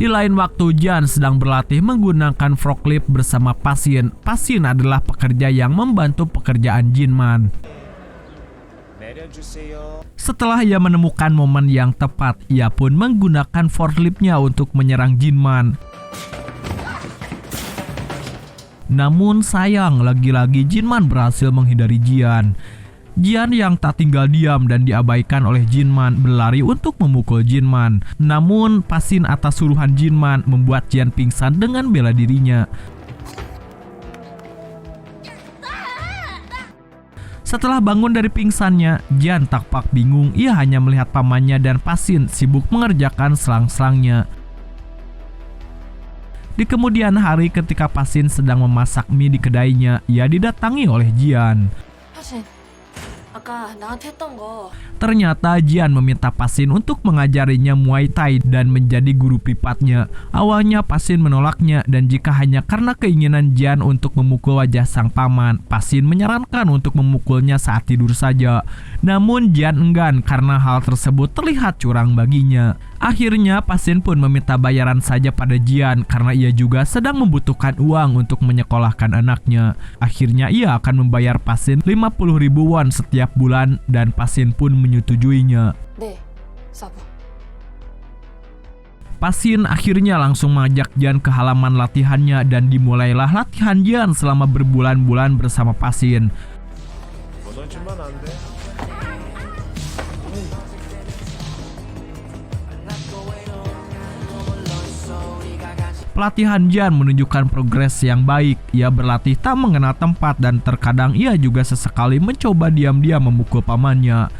Di lain waktu, Jian sedang berlatih menggunakan forklift bersama Pashin. Pashin adalah pekerja yang membantu pekerjaan Jinman. Setelah ia menemukan momen yang tepat, ia pun menggunakan forkliftnya untuk menyerang Jinman. Namun sayang, lagi-lagi Jinman berhasil menghindari Jian. Jian yang tak tinggal diam dan diabaikan oleh Jinman berlari untuk memukul Jinman. Namun Pashin atas suruhan Jinman membuat Jian pingsan dengan bela dirinya. Setelah bangun dari pingsannya, Jian tampak bingung. Ia hanya melihat pamannya dan Pashin sibuk mengerjakan selang-selangnya. Di kemudian hari, ketika Pashin sedang memasak mie di kedainya, ia didatangi oleh Jian. Ternyata Jian meminta Pashin untuk mengajarinya Muay Thai dan menjadi guru privatnya. Awalnya Pashin menolaknya, dan jika hanya karena keinginan Jian untuk memukul wajah sang paman, Pashin menyarankan untuk memukulnya saat tidur saja. Namun Jian enggan karena hal tersebut terlihat curang baginya. Akhirnya Pashin pun meminta bayaran saja pada Jian karena ia juga sedang membutuhkan uang untuk menyekolahkan anaknya. Akhirnya ia akan membayar Pashin 50.000 won setiap bulan dan Pashin pun menyetujuinya. Pashin akhirnya langsung mengajak Jian ke halaman latihannya dan dimulailah latihan Jian selama berbulan-bulan bersama Pashin. Pelatihan Jian menunjukkan progres yang baik. Ia berlatih tak mengenal tempat dan terkadang ia juga sesekali mencoba diam-diam memukul pamannya.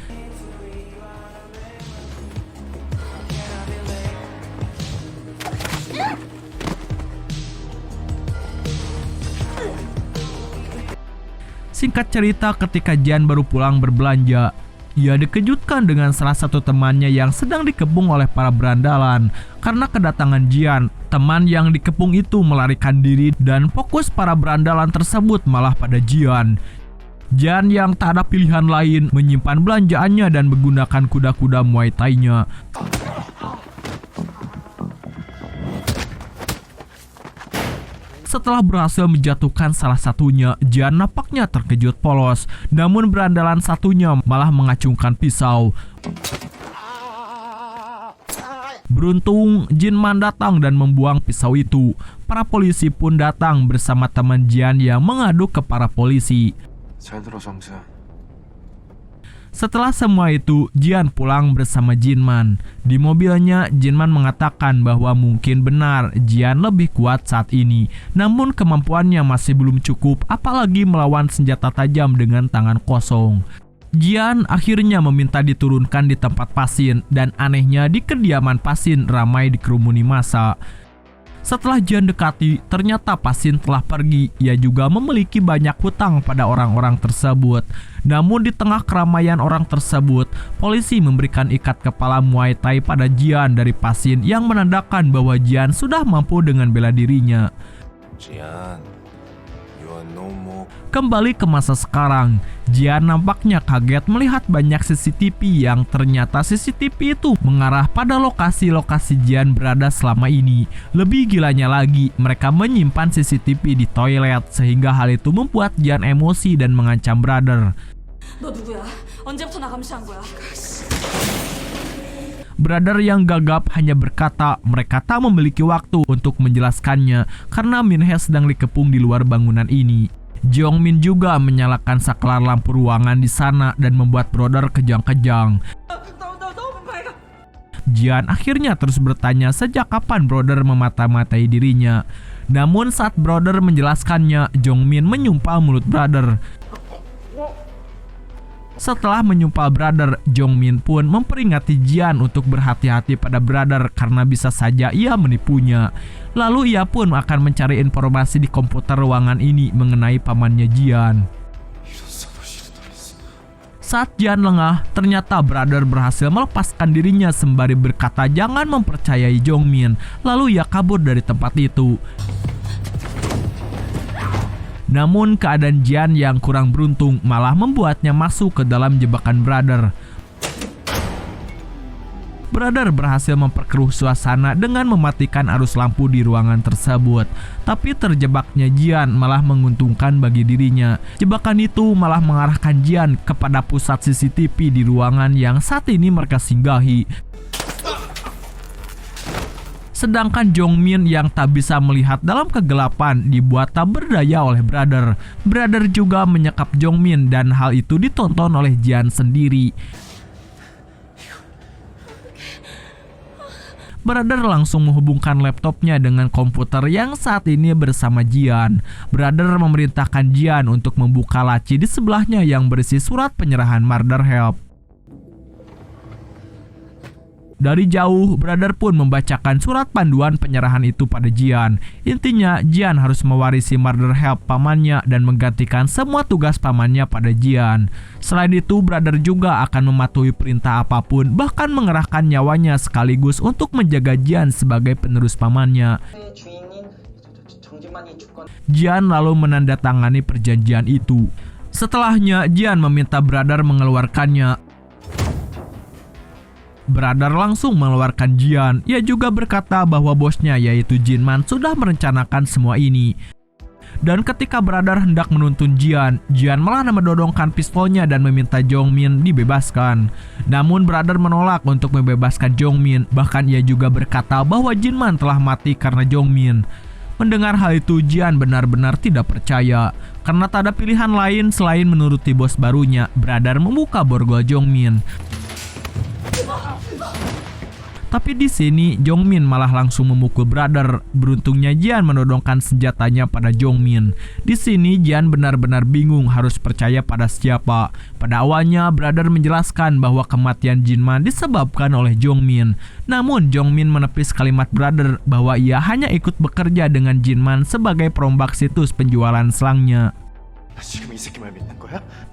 Singkat cerita, ketika Jian baru pulang berbelanja, ia dikejutkan dengan salah satu temannya yang sedang dikepung oleh para berandalan. Karena kedatangan Jian, teman yang dikepung itu melarikan diri dan fokus para berandalan tersebut malah pada Jian. Jian yang tak ada pilihan lain menyimpan belanjaannya dan menggunakan kuda-kuda Muay Thai-nya. Setelah berhasil menjatuhkan salah satunya, Jian nampaknya terkejut polos. Namun berandalan satunya malah mengacungkan pisau. Beruntung, Jinman datang dan membuang pisau itu. Para polisi pun datang bersama teman Jian yang mengadu ke para polisi. Setelah semua itu, Jian pulang bersama Jinman. Di mobilnya, Jinman mengatakan bahwa mungkin benar Jian lebih kuat saat ini. Namun kemampuannya masih belum cukup, apalagi melawan senjata tajam dengan tangan kosong. Jian akhirnya meminta diturunkan di tempat Pashin, dan anehnya di kediaman Pashin ramai dikerumuni massa. Setelah Jian dekati, ternyata Pashin telah pergi. Ia juga memiliki banyak hutang pada orang-orang tersebut. Namun di tengah keramaian orang tersebut, polisi memberikan ikat kepala Muay Thai pada Jian dari Pashin yang menandakan bahwa Jian sudah mampu dengan bela dirinya. Kembali ke masa sekarang, Jian nampaknya kaget melihat banyak CCTV yang ternyata CCTV itu mengarah pada lokasi-lokasi Jian berada selama ini. Lebih gilanya lagi, mereka menyimpan CCTV di toilet sehingga hal itu membuat Jian emosi dan mengancam brother. Brother yang gagap hanya berkata mereka tak memiliki waktu untuk menjelaskannya karena Minhe sedang dikepung di luar bangunan ini. Jongmin juga menyalakan saklar lampu ruangan di sana dan membuat brother kejang-kejang. Jian akhirnya terus bertanya sejak kapan brother memata-matai dirinya. Namun saat brother menjelaskannya, Jongmin menyumpal mulut brother. Setelah menyumpal brother, Jongmin pun memperingati Jian untuk berhati-hati pada brother karena bisa saja ia menipunya. Lalu ia pun akan mencari informasi di komputer ruangan ini mengenai pamannya Jian. Saat Jian lengah, ternyata brother berhasil melepaskan dirinya sembari berkata jangan mempercayai Jongmin. Lalu ia kabur dari tempat itu. Namun keadaan Jian yang kurang beruntung malah membuatnya masuk ke dalam jebakan brother. Brother berhasil memperkeruh suasana dengan mematikan arus lampu di ruangan tersebut. Tapi terjebaknya Jian malah menguntungkan bagi dirinya. Jebakan itu malah mengarahkan Jian kepada pusat CCTV di ruangan yang saat ini mereka singgahi. Sedangkan Jongmin yang tak bisa melihat dalam kegelapan dibuat tak berdaya oleh Brother. Brother juga menyekap Jongmin dan hal itu ditonton oleh Jian sendiri. Brother langsung menghubungkan laptopnya dengan komputer yang saat ini bersama Jian. Brother memerintahkan Jian untuk membuka laci di sebelahnya yang berisi surat penyerahan murder help. Dari jauh, Brother pun membacakan surat panduan penyerahan itu pada Jian. Intinya, Jian harus mewarisi murder help pamannya dan menggantikan semua tugas pamannya pada Jian. Selain itu, Brother juga akan mematuhi perintah apapun, bahkan mengerahkan nyawanya sekaligus untuk menjaga Jian sebagai penerus pamannya. Jian lalu menandatangani perjanjian itu. Setelahnya, Jian meminta Brother mengeluarkannya. Brother langsung mengeluarkan Jian. Ia juga berkata bahwa bosnya yaitu Jinman sudah merencanakan semua ini. Dan ketika Brother hendak menuntun Jian, Jian malah menodongkan pistolnya dan meminta Jongmin dibebaskan. Namun Brother menolak untuk membebaskan Jongmin. Bahkan ia juga berkata bahwa Jinman telah mati karena Jongmin. Mendengar hal itu, Jian benar-benar tidak percaya. Karena tak ada pilihan lain selain menuruti bos barunya, Brother membuka borgol Jongmin. Tapi di sini Jongmin malah langsung memukul Brother. Beruntungnya Jian menodongkan senjatanya pada Jongmin. Di sini Jian benar-benar bingung harus percaya pada siapa. Pada awalnya Brother menjelaskan bahwa kematian Jinman disebabkan oleh Jongmin. Namun Jongmin menepis kalimat Brother bahwa ia hanya ikut bekerja dengan Jinman sebagai perombak situs penjualan selangnya.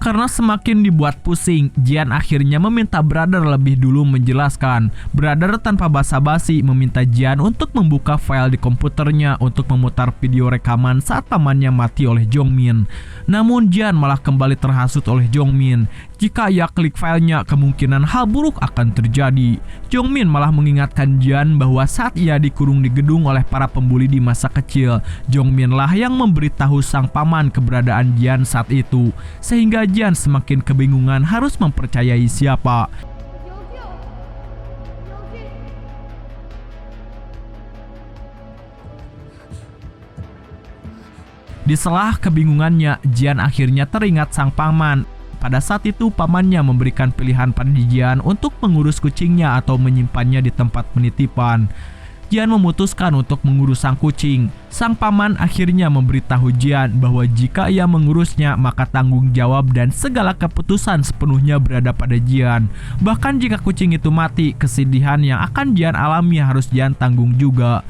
Karena semakin dibuat pusing, Jian akhirnya meminta Brother lebih dulu menjelaskan. Brother tanpa basa-basi meminta Jian untuk membuka file di komputernya untuk memutar video rekaman saat pamannya mati oleh Jongmin. Namun Jian malah kembali terhasut oleh Jongmin. Jika ia klik filenya, kemungkinan hal buruk akan terjadi. Jongmin malah mengingatkan Jian bahwa saat ia dikurung di gedung oleh para pembuli di masa kecil, Jongmin lah yang memberitahu sang paman keberadaan Jian saat itu. Sehingga Jian semakin kebingungan harus mempercayai siapa. Di sela kebingungannya, Jian akhirnya teringat sang paman. Pada saat itu pamannya memberikan pilihan pada Jian untuk mengurus kucingnya atau menyimpannya di tempat penitipan. Jian memutuskan untuk mengurus sang kucing. Sang paman akhirnya memberitahu Jian bahwa jika ia mengurusnya maka tanggung jawab dan segala keputusan sepenuhnya berada pada Jian. Bahkan jika kucing itu mati, kesedihan yang akan Jian alami harus Jian tanggung juga.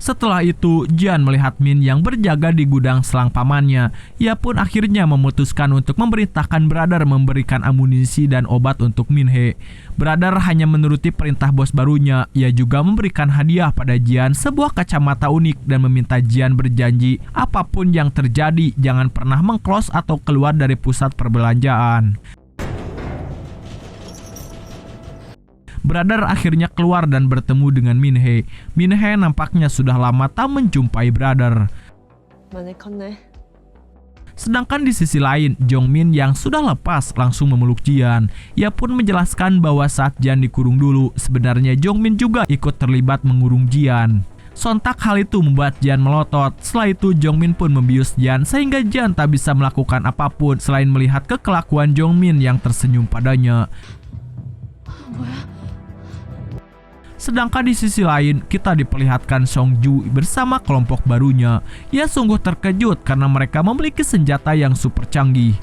Setelah itu, Jian melihat Min yang berjaga di gudang selang pamannya. Ia pun akhirnya memutuskan untuk memerintahkan Brother memberikan amunisi dan obat untuk Min-hye. Brother hanya menuruti perintah bos barunya. Ia juga memberikan hadiah pada Jian sebuah kacamata unik dan meminta Jian berjanji apapun yang terjadi jangan pernah mengclose atau keluar dari pusat perbelanjaan. Brother akhirnya keluar dan bertemu dengan Min-hye. Min-hye nampaknya sudah lama tak menjumpai Brother. Sedangkan di sisi lain, Jongmin yang sudah lepas langsung memeluk Jian. Ia pun menjelaskan bahwa saat Jian dikurung dulu, sebenarnya Jongmin juga ikut terlibat mengurung Jian. Sontak hal itu membuat Jian melotot. Setelah itu Jongmin pun membius Jian sehingga Jian tak bisa melakukan apapun selain melihat kekelakuan Jongmin yang tersenyum padanya. Sedangkan di sisi lain, kita diperlihatkan Songju bersama kelompok barunya. Ia sungguh terkejut karena mereka memiliki senjata yang super canggih.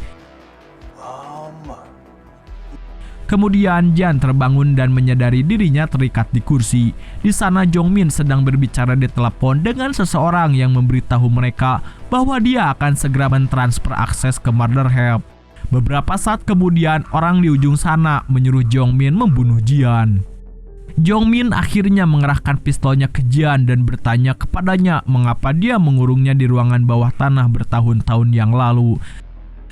Kemudian Jian terbangun dan menyadari dirinya terikat di kursi. Di sana Jongmin sedang berbicara di telepon dengan seseorang yang memberitahu mereka bahwa dia akan segera mentransfer akses ke murder help. Beberapa saat kemudian, orang di ujung sana menyuruh Jongmin membunuh Jian. Jongmin akhirnya mengerahkan pistolnya ke Jian dan bertanya kepadanya mengapa dia mengurungnya di ruangan bawah tanah bertahun-tahun yang lalu.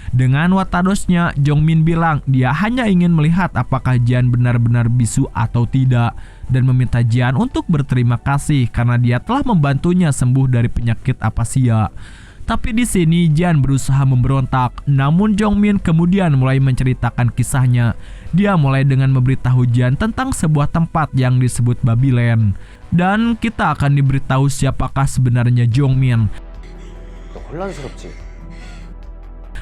Dengan watadosnya, Jongmin bilang dia hanya ingin melihat apakah Jian benar-benar bisu atau tidak dan meminta Jian untuk berterima kasih karena dia telah membantunya sembuh dari penyakit apasia. Tapi di sini Jian berusaha memberontak, namun Jongmin kemudian mulai menceritakan kisahnya. Dia mulai dengan memberitahu Jian tentang sebuah tempat yang disebut Babyland. Dan kita akan diberitahu siapakah sebenarnya Jongmin.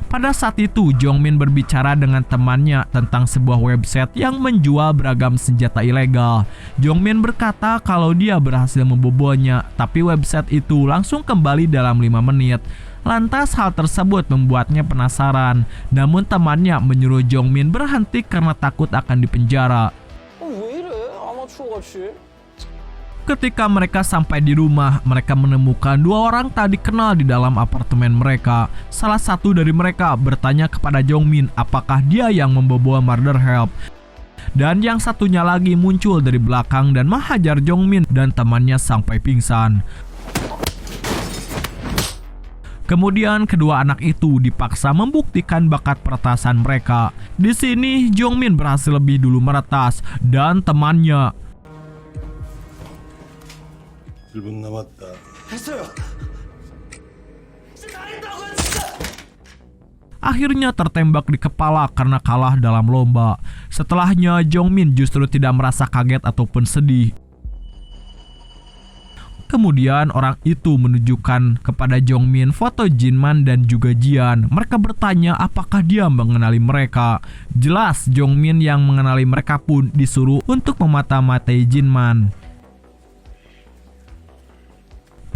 Pada saat itu, Jongmin berbicara dengan temannya tentang sebuah website yang menjual beragam senjata ilegal. Jongmin berkata kalau dia berhasil membobolnya, tapi website itu langsung kembali dalam 5 menit. Lantas hal tersebut membuatnya penasaran, namun temannya menyuruh Jongmin berhenti karena takut akan dipenjara. Ketika mereka sampai di rumah, mereka menemukan 2 orang tak dikenal di dalam apartemen mereka. Salah satu dari mereka bertanya kepada Jongmin apakah dia yang membobol Murder Help. Dan yang satunya lagi muncul dari belakang dan menghajar Jongmin dan temannya sampai pingsan. Kemudian kedua anak itu dipaksa membuktikan bakat peretasan mereka. Di sini Jongmin berhasil lebih dulu meretas dan temannya akhirnya tertembak di kepala karena kalah dalam lomba. Setelahnya Jongmin justru tidak merasa kaget ataupun sedih. Kemudian orang itu menunjukkan kepada Jongmin foto Jinman dan juga Jian. Mereka bertanya apakah dia mengenali mereka. Jelas Jongmin yang mengenali mereka pun disuruh untuk memata-matai Jinman.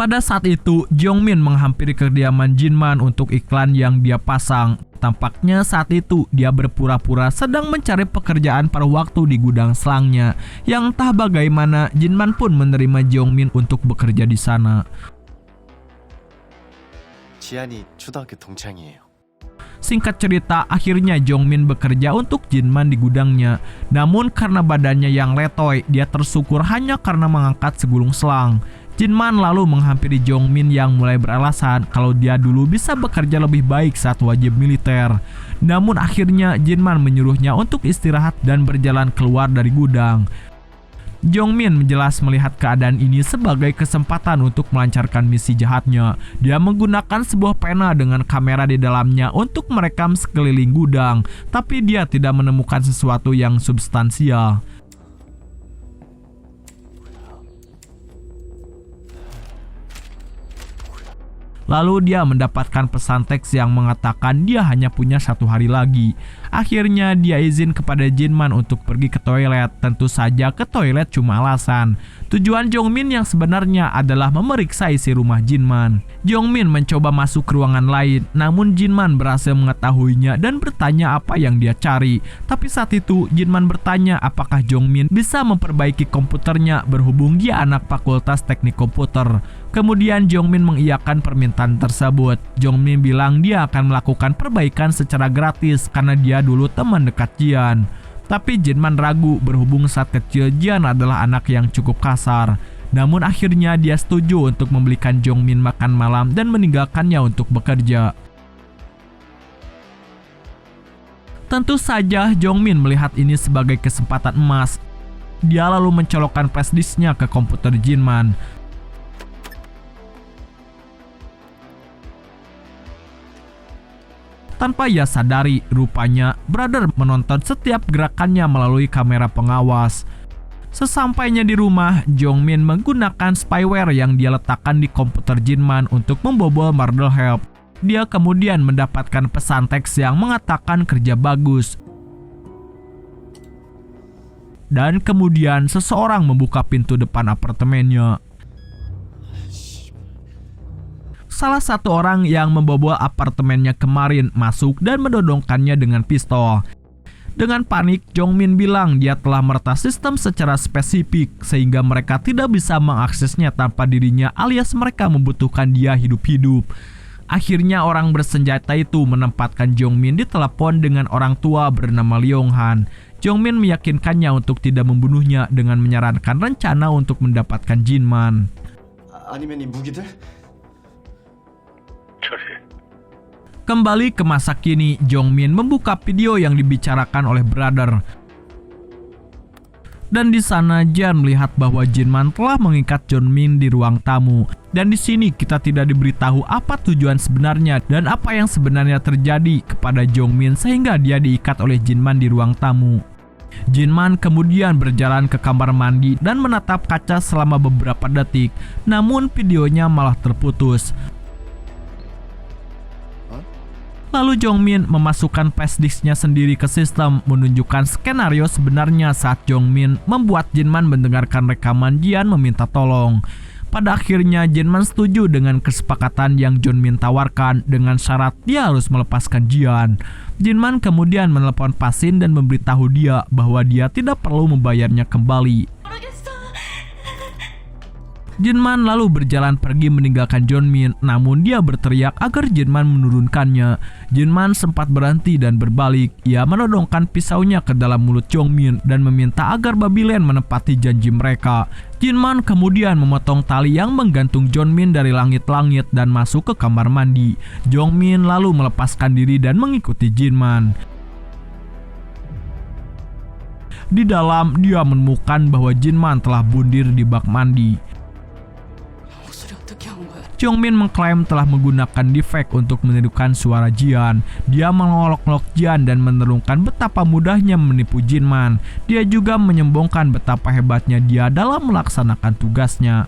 Pada saat itu, Jongmin menghampiri kediaman Jinman untuk iklan yang dia pasang. Tampaknya saat itu dia berpura-pura sedang mencari pekerjaan pada waktu di gudang selangnya. Yang entah bagaimana, Jinman pun menerima Jongmin untuk bekerja di sana. 지안이 초등학교 동창이에요. Singkat cerita, akhirnya Jongmin bekerja untuk Jinman di gudangnya. Namun karena badannya yang letoy, dia tersukur hanya karena mengangkat segulung selang. Jinman lalu menghampiri Jongmin yang mulai beralasan kalau dia dulu bisa bekerja lebih baik saat wajib militer. Namun akhirnya Jinman menyuruhnya untuk istirahat dan berjalan keluar dari gudang. Jongmin menjelas melihat keadaan ini sebagai kesempatan untuk melancarkan misi jahatnya. Dia menggunakan sebuah pena dengan kamera di dalamnya untuk merekam sekeliling gudang, tapi dia tidak menemukan sesuatu yang substansial. Lalu dia mendapatkan pesan teks yang mengatakan dia hanya punya 1 hari lagi. Akhirnya dia izin kepada Jinman untuk pergi ke toilet. Tentu saja ke toilet cuma alasan. Tujuan Jongmin yang sebenarnya adalah memeriksa isi rumah Jinman. Jongmin mencoba masuk ke ruangan lain, namun Jinman berhasil mengetahuinya dan bertanya apa yang dia cari. Tapi saat itu Jinman bertanya apakah Jongmin bisa memperbaiki komputernya berhubung dia anak fakultas teknik komputer. Kemudian Jongmin mengiyakan permintaan tersebut. Jongmin bilang dia akan melakukan perbaikan secara gratis karena dia dulu teman dekat Jian. Tapi Jinman ragu berhubung saat kecil Jian adalah anak yang cukup kasar. Namun akhirnya dia setuju untuk membelikan Jongmin makan malam dan meninggalkannya untuk bekerja. Tentu saja Jongmin melihat ini sebagai kesempatan emas. Dia lalu mencolokkan flash disknya ke komputer Jinman. Tanpa ia sadari, rupanya Brother menonton setiap gerakannya melalui kamera pengawas. Sesampainya di rumah, Jongmin menggunakan spyware yang dia letakkan di komputer Jinman untuk membobol Murder Help. Dia kemudian mendapatkan pesan teks yang mengatakan kerja bagus. Dan kemudian seseorang membuka pintu depan apartemennya. Salah satu orang yang membobol apartemennya kemarin masuk dan mendodongkannya dengan pistol. Dengan panik, Jongmin bilang dia telah meretas sistem secara spesifik sehingga mereka tidak bisa mengaksesnya tanpa dirinya alias mereka membutuhkan dia hidup-hidup. Akhirnya orang bersenjata itu menempatkan Jongmin di telepon dengan orang tua bernama Leong Han. Jongmin meyakinkannya untuk tidak membunuhnya dengan menyarankan rencana untuk mendapatkan Jinman. 아니면 이 무기들? 처리. Kembali ke masa kini, Jongmin membuka video yang dibicarakan oleh brother. Dan di sana Jian melihat bahwa Jinman telah mengikat Jongmin di ruang tamu. Dan di sini kita tidak diberitahu apa tujuan sebenarnya dan apa yang sebenarnya terjadi kepada Jongmin sehingga dia diikat oleh Jinman di ruang tamu. Jinman kemudian berjalan ke kamar mandi dan menatap kaca selama beberapa detik, namun videonya malah terputus. Lalu Jongmin memasukkan flash disknya sendiri ke sistem, menunjukkan skenario sebenarnya saat Jongmin membuat Jinman mendengarkan rekaman Jian meminta tolong. Pada akhirnya Jinman setuju dengan kesepakatan yang Jongmin tawarkan dengan syarat dia harus melepaskan Jian. Jinman kemudian menelepon Pasin dan memberitahu dia bahwa dia tidak perlu membayarnya kembali. Jinman lalu berjalan pergi meninggalkan Jongmin, namun dia berteriak agar Jinman menurunkannya. Jinman sempat berhenti dan berbalik. Ia menodongkan pisaunya ke dalam mulut Jongmin dan meminta agar Babylon menepati janji mereka. Jinman kemudian memotong tali yang menggantung Jongmin dari langit-langit dan masuk ke kamar mandi. Jongmin lalu melepaskan diri dan mengikuti Jinman. Di dalam, dia menemukan bahwa Jinman telah bundir di bak mandi. Jongmin mengklaim telah menggunakan defek untuk menirukan suara Jian. Dia mengolok-olok Jian dan menerungkan betapa mudahnya menipu Jinman. Dia juga menyombongkan betapa hebatnya dia dalam melaksanakan tugasnya.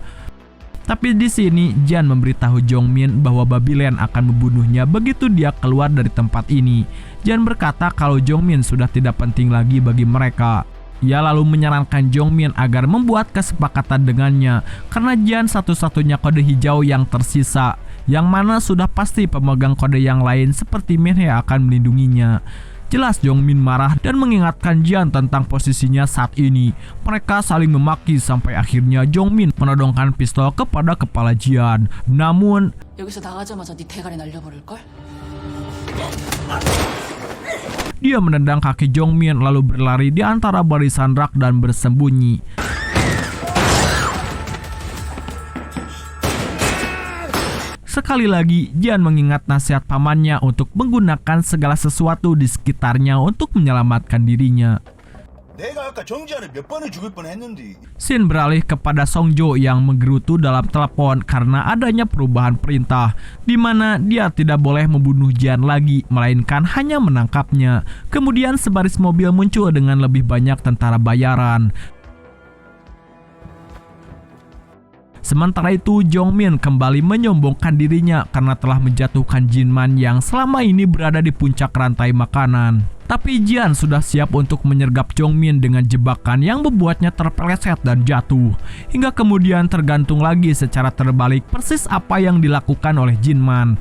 Tapi di sini Jian memberitahu Jongmin bahwa Babylon akan membunuhnya begitu dia keluar dari tempat ini. Jian berkata kalau Jongmin sudah tidak penting lagi bagi mereka. Ia lalu menyarankan Jongmin agar membuat kesepakatan dengannya karena Jian satu-satunya kode hijau yang tersisa, yang mana sudah pasti pemegang kode yang lain seperti Minhe akan melindunginya. Jelas Jongmin marah dan mengingatkan Jian tentang posisinya saat ini. Mereka saling memaki sampai akhirnya Jongmin menodongkan pistol kepada kepala Jian. Namun dia menendang kaki Jongmin lalu berlari di antara barisan rak dan bersembunyi. Sekali lagi, Jian mengingat nasihat pamannya untuk menggunakan segala sesuatu di sekitarnya untuk menyelamatkan dirinya. Shin beralih kepada Songjo yang menggerutu dalam telepon karena adanya perubahan perintah, di mana dia tidak boleh membunuh Jian lagi, melainkan hanya menangkapnya. Kemudian sebaris mobil muncul dengan lebih banyak tentara bayaran. Sementara itu, Jongmin kembali menyombongkan dirinya karena telah menjatuhkan Jinman yang selama ini berada di puncak rantai makanan. Tapi Jian sudah siap untuk menyergap Jongmin dengan jebakan yang membuatnya terpeleset dan jatuh. Hingga kemudian tergantung lagi secara terbalik persis apa yang dilakukan oleh Jinman.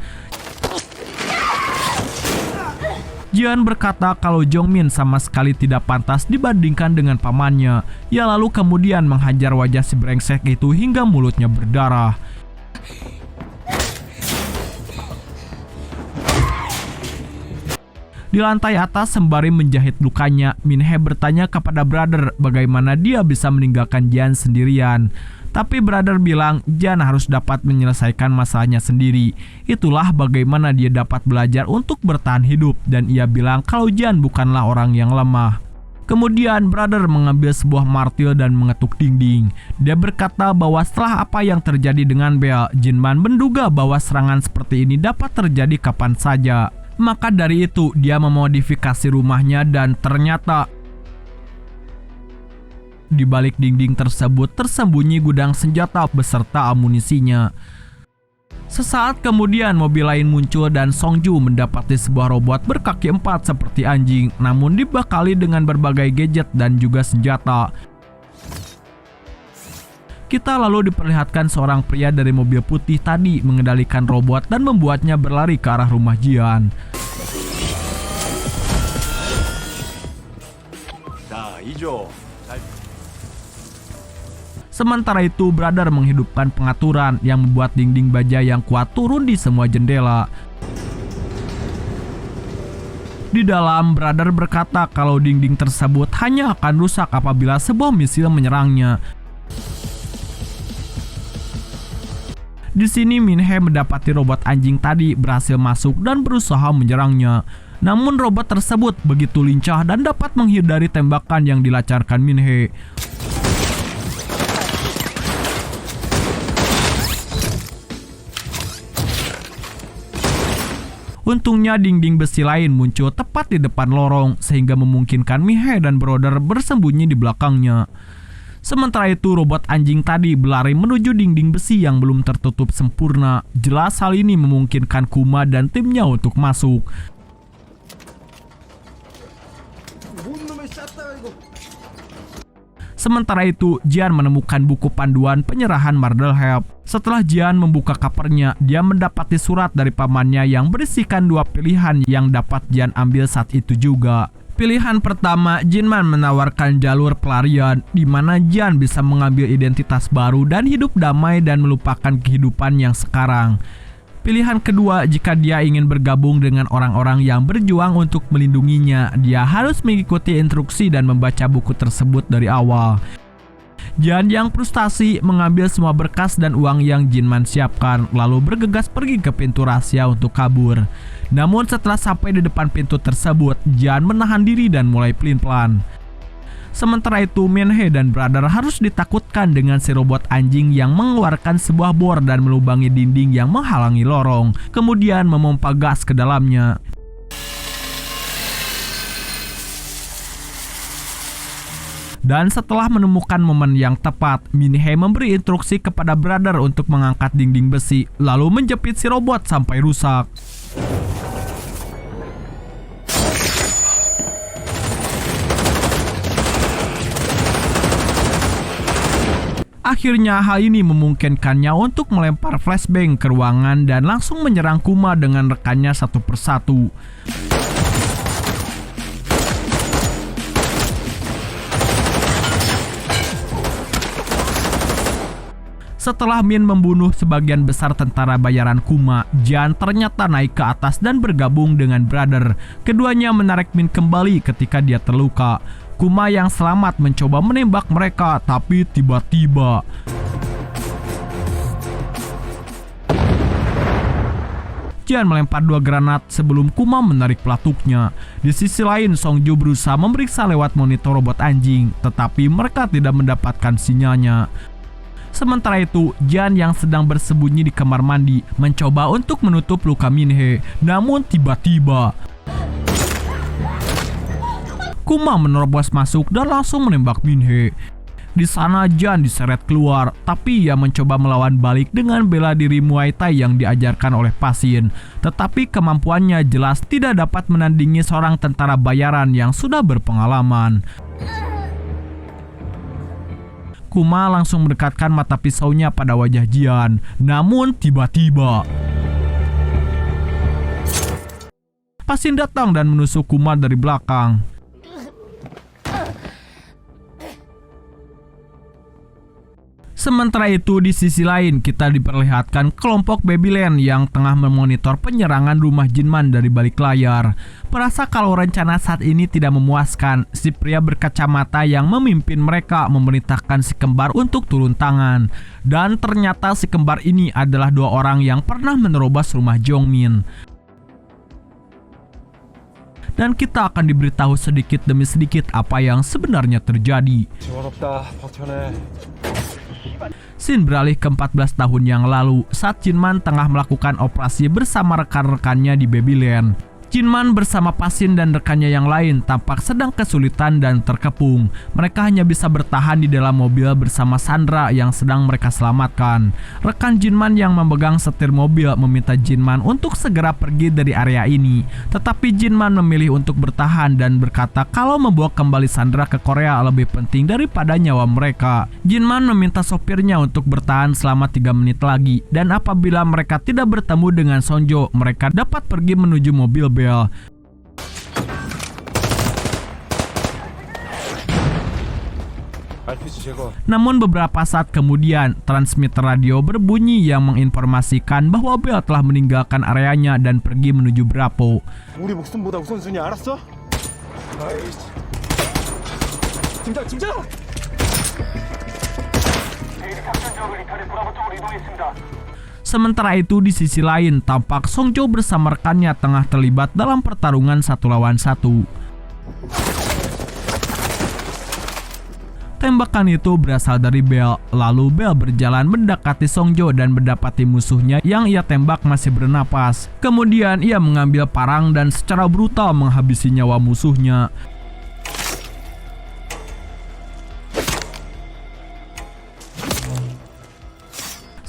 Jian berkata kalau Jongmin sama sekali tidak pantas dibandingkan dengan pamannya. Ia lalu kemudian menghajar wajah si brengsek itu hingga mulutnya berdarah. Di lantai atas sembari menjahit lukanya, Minhe bertanya kepada brother bagaimana dia bisa meninggalkan Jian sendirian. Tapi brother bilang Jian harus dapat menyelesaikan masalahnya sendiri. Itulah bagaimana dia dapat belajar untuk bertahan hidup, dan ia bilang kalau Jian bukanlah orang yang lemah. Kemudian brother mengambil sebuah martil dan mengetuk dinding. Dia berkata bahwa setelah apa yang terjadi dengan Bell, Jinman menduga bahwa serangan seperti ini dapat terjadi kapan saja. Maka dari itu dia memodifikasi rumahnya dan ternyata di balik dinding tersebut tersembunyi gudang senjata beserta amunisinya. Sesaat kemudian mobil lain muncul dan Songju mendapati sebuah robot berkaki 4 seperti anjing, namun dibekali dengan berbagai gadget dan juga senjata. Kita lalu diperlihatkan seorang pria dari mobil putih tadi mengendalikan robot dan membuatnya berlari ke arah rumah Jian. Sementara itu, brother menghidupkan pengaturan yang membuat dinding baja yang kuat turun di semua jendela. Di dalam, brother berkata kalau dinding tersebut hanya akan rusak apabila sebuah misil menyerangnya. Di sini Min-hee mendapati robot anjing tadi berhasil masuk dan berusaha menyerangnya. Namun robot tersebut begitu lincah dan dapat menghindari tembakan yang dilancarkan Min-hee. Untungnya dinding besi lain muncul tepat di depan lorong sehingga memungkinkan Min-hee dan Brother bersembunyi di belakangnya. Sementara itu robot anjing tadi berlari menuju dinding besi yang belum tertutup sempurna. Jelas hal ini memungkinkan Kuma dan timnya untuk masuk. Sementara itu, Jian menemukan buku panduan penyerahan Mardel Help. Setelah Jian membuka covernya, dia mendapati surat dari pamannya yang berisikan 2 pilihan yang dapat Jian ambil saat itu juga. Pilihan pertama, Jinman menawarkan jalur pelarian, di mana Jian bisa mengambil identitas baru dan hidup damai dan melupakan kehidupan yang sekarang. Pilihan kedua, jika dia ingin bergabung dengan orang-orang yang berjuang untuk melindunginya, dia harus mengikuti instruksi dan membaca buku tersebut dari awal. Jian yang frustasi mengambil semua berkas dan uang yang Jinman siapkan, lalu bergegas pergi ke pintu rahasia untuk kabur. Namun setelah sampai di depan pintu tersebut, Jian menahan diri dan mulai pelin-pelan. Sementara itu, Min-hee dan Brother harus ditakutkan dengan si robot anjing yang mengeluarkan sebuah bor dan melubangi dinding yang menghalangi lorong, kemudian memompa gas ke dalamnya. Dan setelah menemukan momen yang tepat, Min-hee memberi instruksi kepada Brother untuk mengangkat dinding besi, lalu menjepit si robot sampai rusak. Akhirnya hal ini memungkinkannya untuk melempar flashbang ke ruangan dan langsung menyerang Kuma dengan rekannya satu persatu. Setelah Min membunuh sebagian besar tentara bayaran Kuma, Jian ternyata naik ke atas dan bergabung dengan Brother. Keduanya menarik Min kembali ketika dia terluka. Kuma yang selamat mencoba menembak mereka, tapi tiba-tiba Jian melempar 2 granat sebelum Kuma menarik pelatuknya. Di sisi lain, Songju berusaha memeriksa lewat monitor robot anjing, tetapi mereka tidak mendapatkan sinyalnya. Sementara itu, Jian yang sedang bersembunyi di kamar mandi mencoba untuk menutup luka Min-hee, namun tiba-tiba Kuma menerobos masuk dan langsung menembak Min-hee. Di sana Jian diseret keluar, tapi ia mencoba melawan balik dengan bela diri Muay Thai yang diajarkan oleh pasien. Tetapi kemampuannya jelas tidak dapat menandingi seorang tentara bayaran yang sudah berpengalaman. Kuma langsung mendekatkan mata pisaunya pada wajah Jian, namun tiba-tiba pasien datang dan menusuk Kuma dari belakang. Sementara itu, di sisi lain kita diperlihatkan kelompok Babyland yang tengah memonitor penyerangan rumah Jinman dari balik layar. Merasa kalau rencana saat ini tidak memuaskan, si pria berkacamata yang memimpin mereka memerintahkan si kembar untuk turun tangan. Dan ternyata si kembar ini adalah 2 orang yang pernah menerobos rumah Jongmin. Dan kita akan diberitahu sedikit demi sedikit apa yang sebenarnya terjadi. Scene beralih ke 14 tahun yang lalu saat Jinman tengah melakukan operasi bersama rekan-rekannya di Babyland. Jinman bersama Pasien dan rekannya yang lain tampak sedang kesulitan dan terkepung. Mereka hanya bisa bertahan di dalam mobil bersama Sandra yang sedang mereka selamatkan. Rekan Jinman yang memegang setir mobil meminta Jinman untuk segera pergi dari area ini. Tetapi Jinman memilih untuk bertahan dan berkata kalau membawa kembali Sandra ke Korea lebih penting daripada nyawa mereka. Jinman meminta sopirnya untuk bertahan selama 3 menit lagi. Dan apabila mereka tidak bertemu dengan Sonjo, mereka dapat pergi menuju mobil Bel. Namun beberapa saat kemudian, transmitter radio berbunyi yang menginformasikan bahwa Bel telah meninggalkan areanya dan pergi menuju Brapo. 우리 목숨보다 우선순위 알았어? 팀장! Sementara itu di sisi lain tampak Song Jo bersama rekannya tengah terlibat dalam pertarungan 1 lawan 1. Tembakan itu berasal dari Bell, lalu Bell berjalan mendekati Song Jo dan mendapati musuhnya yang ia tembak masih bernapas. Kemudian ia mengambil parang dan secara brutal menghabisi nyawa musuhnya.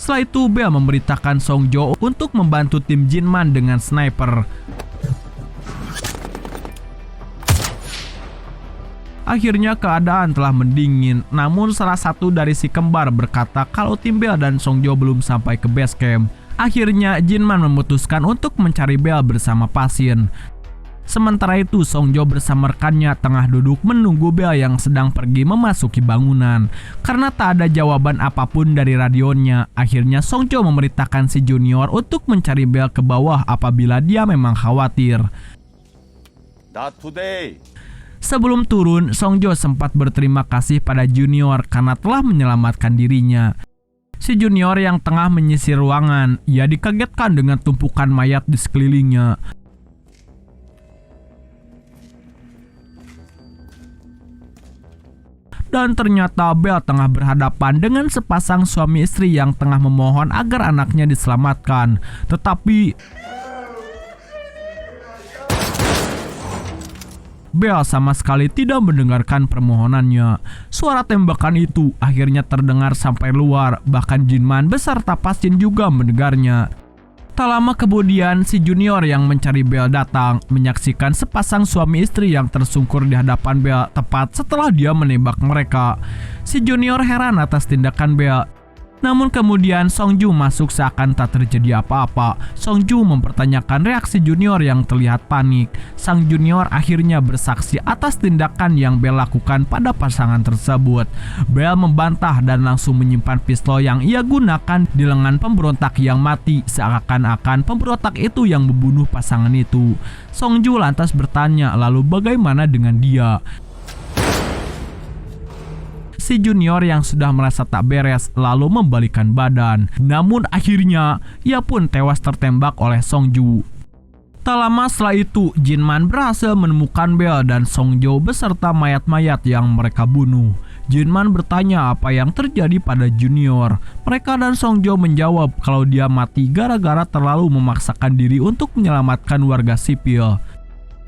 Setelah itu Bell memberitakan Song Jo untuk membantu tim Jinman dengan sniper. Akhirnya keadaan telah mendingin, namun salah satu dari si kembar berkata kalau tim Bell dan Song Jo belum sampai ke base camp. Akhirnya Jinman memutuskan untuk mencari Bell bersama pasien. Sementara itu Song Jo bersama rekannya tengah duduk menunggu Bell yang sedang pergi memasuki bangunan. Karena tak ada jawaban apapun dari radionya, akhirnya Song Jo memerintahkan si Junior untuk mencari Bell ke bawah apabila dia memang khawatir. Not today. Sebelum turun, Song Jo sempat berterima kasih pada Junior karena telah menyelamatkan dirinya. Si Junior yang tengah menyisir ruangan, ia dikagetkan dengan tumpukan mayat di sekelilingnya. Dan ternyata Bell tengah berhadapan dengan sepasang suami istri yang tengah memohon agar anaknya diselamatkan. Tetapi Bell sama sekali tidak mendengarkan permohonannya. Suara tembakan itu akhirnya terdengar sampai luar, bahkan Jinman beserta pasien juga mendengarnya. Tak lama kemudian, si Junior yang mencari Bell datang, menyaksikan sepasang suami istri yang tersungkur di hadapan Bell tepat setelah dia menembak mereka. Si Junior heran atas tindakan Bell. Namun kemudian Song Jo masuk seakan tak terjadi apa-apa. Song Jo mempertanyakan reaksi Junior yang terlihat panik. Sang Junior akhirnya bersaksi atas tindakan yang Bell lakukan pada pasangan tersebut. Bell membantah dan langsung menyimpan pistol yang ia gunakan di lengan pemberontak yang mati, seakan-akan pemberontak itu yang membunuh pasangan itu. Song Jo lantas bertanya, lalu bagaimana dengan dia? Si Junior yang sudah merasa tak beres lalu membalikkan badan. Namun akhirnya ia pun tewas tertembak oleh Song Jo. Tak lama setelah itu, Jinman berhasil menemukan Bell dan Song Jo beserta mayat-mayat yang mereka bunuh. Jinman bertanya apa yang terjadi pada Junior. Mereka dan Song Jo menjawab kalau dia mati gara-gara terlalu memaksakan diri untuk menyelamatkan warga sipil.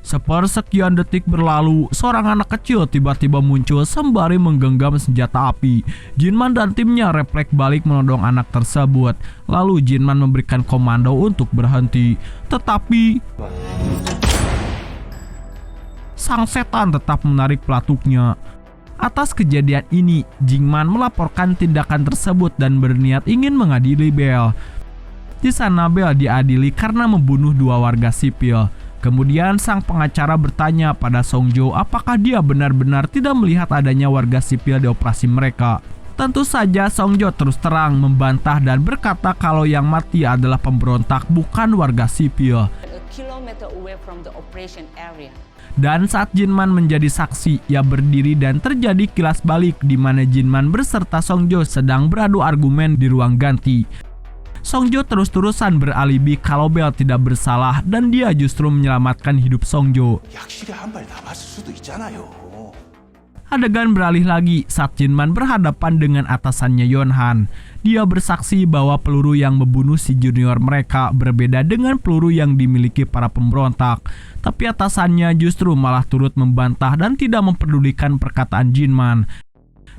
Sepersekian detik berlalu, seorang anak kecil tiba-tiba muncul sembari menggenggam senjata api. Jinman dan timnya refleks balik menodong anak tersebut. Lalu Jinman memberikan komando untuk berhenti. Tetapi sang setan tetap menarik pelatuknya. Atas kejadian ini, Jinman melaporkan tindakan tersebut dan berniat ingin mengadili Bell. Di sana Bell diadili karena membunuh 2 warga sipil. Kemudian sang pengacara bertanya pada Song Jo apakah dia benar-benar tidak melihat adanya warga sipil di operasi mereka. Tentu saja Song Jo terus terang membantah dan berkata kalau yang mati adalah pemberontak bukan warga sipil. Dan saat Jinman menjadi saksi, ia berdiri dan terjadi kilas balik di mana Jinman beserta Song Jo sedang beradu argumen di ruang ganti. Song Jo terus-terusan beralibi kalau Bell tidak bersalah dan dia justru menyelamatkan hidup Song Jo. Adegan beralih lagi saat Jinman berhadapan dengan atasannya Yonhan. Dia bersaksi bahwa peluru yang membunuh si Junior mereka berbeda dengan peluru yang dimiliki para pemberontak. Tapi atasannya justru malah turut membantah dan tidak memperdulikan perkataan Jinman.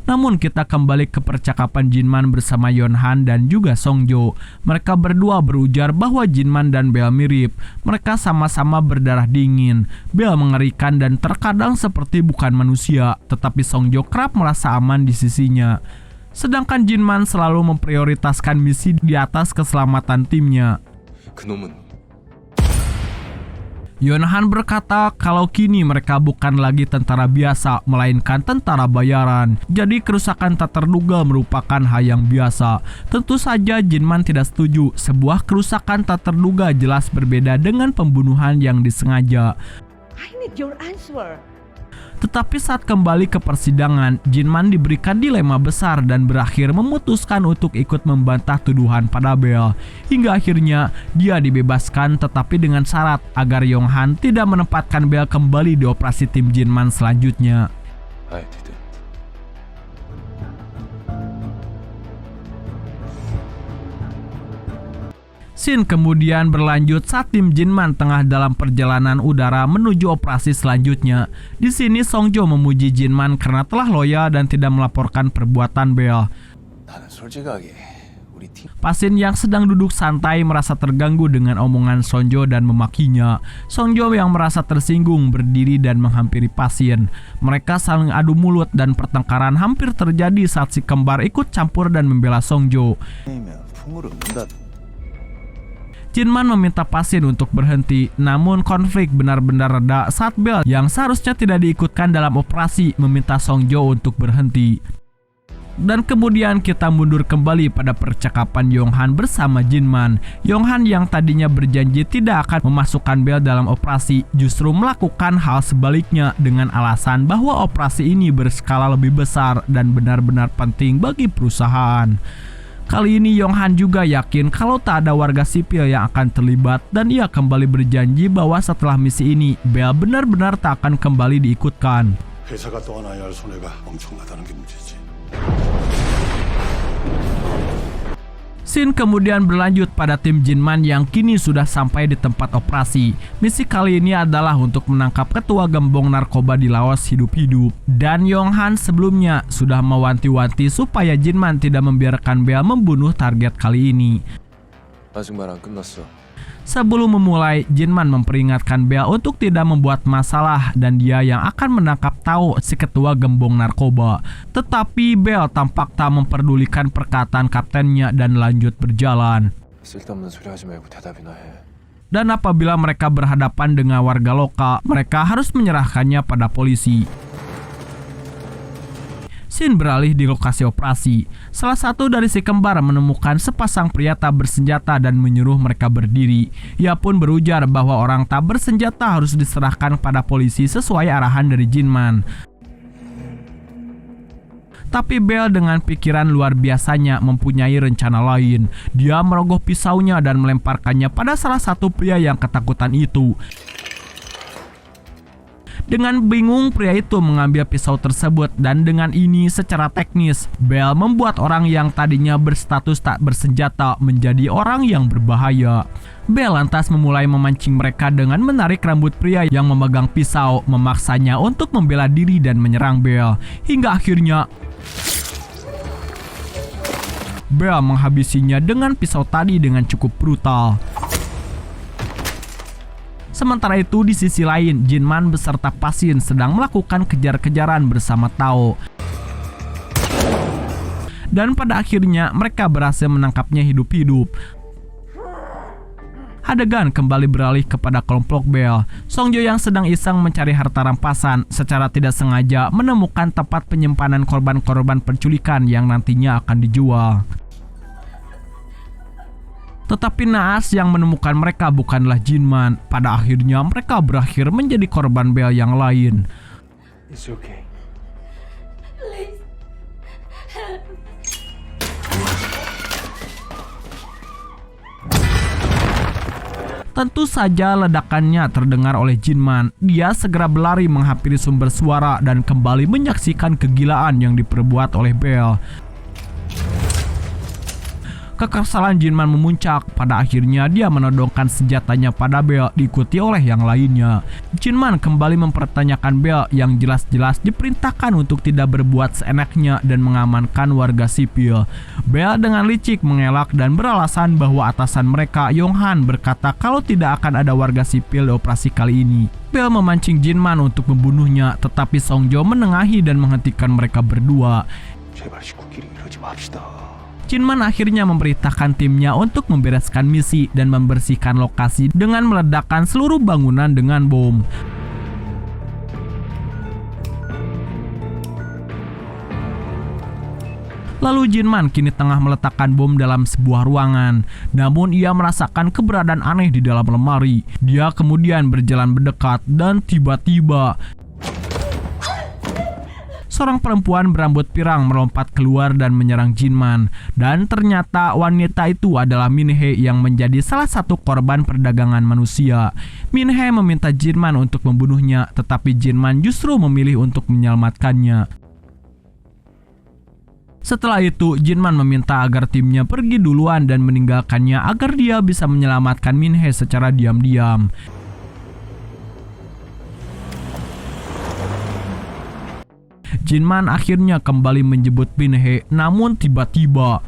Namun kita kembali ke percakapan Jinman bersama Yonhan dan juga Song Jo. Mereka berdua berujar bahwa Jinman dan Bell mirip. Mereka sama-sama berdarah dingin. Bell mengerikan dan terkadang seperti bukan manusia, tetapi Song Jo kerap merasa aman di sisinya. Sedangkan Jinman selalu memprioritaskan misi di atas keselamatan timnya. Yonhan berkata kalau kini mereka bukan lagi tentara biasa, melainkan tentara bayaran. Jadi kerusakan tak terduga merupakan hal yang biasa. Tentu saja Jinman tidak setuju. Sebuah kerusakan tak terduga jelas berbeda dengan pembunuhan yang disengaja. I need your answer. Tetapi saat kembali ke persidangan, Jinman diberikan dilema besar dan berakhir memutuskan untuk ikut membantah tuduhan pada Bell. Hingga akhirnya dia dibebaskan, tetapi dengan syarat agar Yong-han tidak menempatkan Bell kembali di operasi tim Jinman selanjutnya. Scene kemudian berlanjut saat tim Jinman tengah dalam perjalanan udara menuju operasi selanjutnya. Di sini Songjo memuji Jinman karena telah loyal dan tidak melaporkan perbuatan Bell. Pasien yang sedang duduk santai merasa terganggu dengan omongan Songjo dan memakinya. Songjo yang merasa tersinggung berdiri dan menghampiri pasien. Mereka saling adu mulut dan pertengkaran hampir terjadi saat si kembar ikut campur dan membela Songjo. Jinman meminta pasien untuk berhenti, namun konflik benar-benar reda saat Bell yang seharusnya tidak diikutkan dalam operasi meminta Songjo untuk berhenti. Dan kemudian kita mundur kembali pada percakapan Yong-han bersama Jinman. Yong-han yang tadinya berjanji tidak akan memasukkan Bell dalam operasi justru melakukan hal sebaliknya dengan alasan bahwa operasi ini berskala lebih besar dan benar-benar penting bagi perusahaan. Kali ini Yong-han juga yakin kalau tak ada warga sipil yang akan terlibat dan ia kembali berjanji bahwa setelah misi ini Bell benar-benar tak akan kembali diikutkan. Scene kemudian berlanjut pada tim Jinman yang kini sudah sampai di tempat operasi. Misi kali ini adalah untuk menangkap ketua gembong narkoba di Laos hidup-hidup. Dan Yong-han sebelumnya sudah mewanti-wanti supaya Jinman tidak membiarkan Bell membunuh target kali ini. Sebelum memulai, Jinman memperingatkan Bell untuk tidak membuat masalah dan dia yang akan menangkap Tao, si ketua gembong narkoba. Tetapi Bell tampak tak memperdulikan perkataan kaptennya dan lanjut berjalan. Dan apabila mereka berhadapan dengan warga lokal, mereka harus menyerahkannya pada polisi. Scene beralih di lokasi operasi. Salah satu dari si kembar menemukan sepasang pria tak bersenjata dan menyuruh mereka berdiri. Ia pun berujar bahwa orang tak bersenjata harus diserahkan pada polisi sesuai arahan dari Jinman. Tapi Bell dengan pikiran luar biasanya mempunyai rencana lain. Dia merogoh pisaunya dan melemparkannya pada salah satu pria yang ketakutan itu. Dengan bingung, pria itu mengambil pisau tersebut dan dengan ini secara teknis, Bell membuat orang yang tadinya berstatus tak bersenjata menjadi orang yang berbahaya. Bell lantas memulai memancing mereka dengan menarik rambut pria yang memegang pisau, memaksanya untuk membela diri dan menyerang Bell. Hingga akhirnya Bell menghabisinya dengan pisau tadi dengan cukup brutal. Sementara itu di sisi lain, Jinman beserta pasien sedang melakukan kejar-kejaran bersama Tao. Dan pada akhirnya mereka berhasil menangkapnya hidup-hidup. Adegan kembali beralih kepada kelompok Bell. Songjo yang sedang iseng mencari harta rampasan secara tidak sengaja menemukan tempat penyimpanan korban-korban penculikan yang nantinya akan dijual. Tetapi naas yang menemukan mereka bukanlah Jinman. Pada akhirnya mereka berakhir menjadi korban Bell yang lain. It's okay. Please help me. Tentu saja ledakannya terdengar oleh Jinman. Dia segera berlari menghampiri sumber suara dan kembali menyaksikan kegilaan yang diperbuat oleh Bell. Kekesalan Jinman memuncak. Pada akhirnya dia menodongkan senjatanya pada Bell diikuti oleh yang lainnya. Jinman kembali mempertanyakan Bell yang jelas-jelas diperintahkan untuk tidak berbuat seenaknya dan mengamankan warga sipil. Bell dengan licik mengelak dan beralasan bahwa atasan mereka, Yong-han, berkata kalau tidak akan ada warga sipil di operasi kali ini. Bell memancing Jinman untuk membunuhnya, tetapi Songjo menengahi dan menghentikan mereka berdua. Jinman akhirnya memerintahkan timnya untuk membereskan misi dan membersihkan lokasi dengan meledakkan seluruh bangunan dengan bom. Lalu Jinman kini tengah meletakkan bom dalam sebuah ruangan. Namun ia merasakan keberadaan aneh di dalam lemari. Dia kemudian berjalan mendekat dan tiba-tiba seorang perempuan berambut pirang melompat keluar dan menyerang Jinman. Dan ternyata wanita itu adalah Min-hee yang menjadi salah satu korban perdagangan manusia. Min-hee meminta Jinman untuk membunuhnya, tetapi Jinman justru memilih untuk menyelamatkannya. Setelah itu, Jinman meminta agar timnya pergi duluan dan meninggalkannya agar dia bisa menyelamatkan Min-hee secara diam-diam. Jinman akhirnya kembali menjemput Min-hee, namun tiba-tiba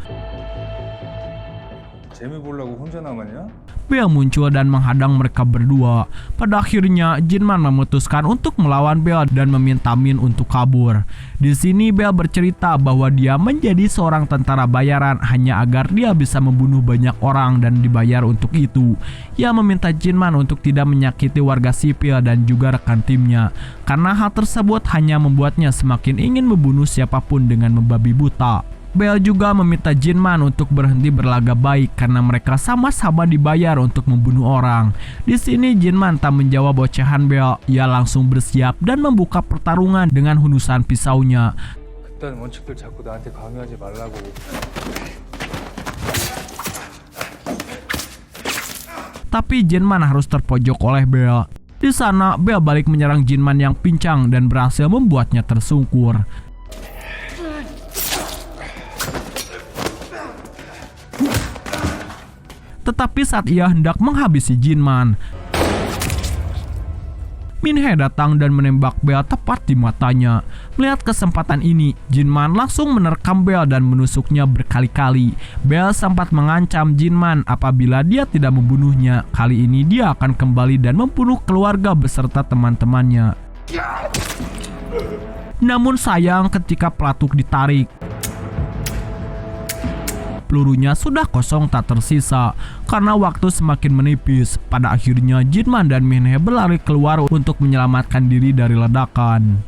재미 보려고 혼자 남았냐? Bell muncul dan menghadang mereka berdua. Pada akhirnya, Jinman memutuskan untuk melawan Bell dan meminta Min untuk kabur. Di sini Bell bercerita bahwa dia menjadi seorang tentara bayaran hanya agar dia bisa membunuh banyak orang dan dibayar untuk itu. Ia meminta Jinman untuk tidak menyakiti warga sipil dan juga rekan timnya, karena hal tersebut hanya membuatnya semakin ingin membunuh siapapun dengan membabi buta. Bell juga meminta Jinman untuk berhenti berlagak baik karena mereka sama-sama dibayar untuk membunuh orang. Di sini Jinman tak menjawab ocehan Bell, ia langsung bersiap dan membuka pertarungan dengan hundusan pisaunya. 그딴 원칙들 자꾸 나한테 강요하지 말라고. Tapi Jinman harus terpojok oleh Bell. Di sana Bell balik menyerang Jinman yang pincang dan berhasil membuatnya tersungkur. Tetapi saat ia hendak menghabisi Jinman, Min-hee datang dan menembak Bell tepat di matanya. Melihat kesempatan ini, Jinman langsung menerkam Bell dan menusuknya berkali-kali. Bell sempat mengancam Jinman apabila dia tidak membunuhnya. Kali ini dia akan kembali dan membunuh keluarga beserta teman-temannya. Namun sayang ketika pelatuk ditarik, pelurunya sudah kosong tak tersisa karena waktu semakin menipis. Pada akhirnya Jinman dan Min-hee berlari keluar untuk menyelamatkan diri dari ledakan.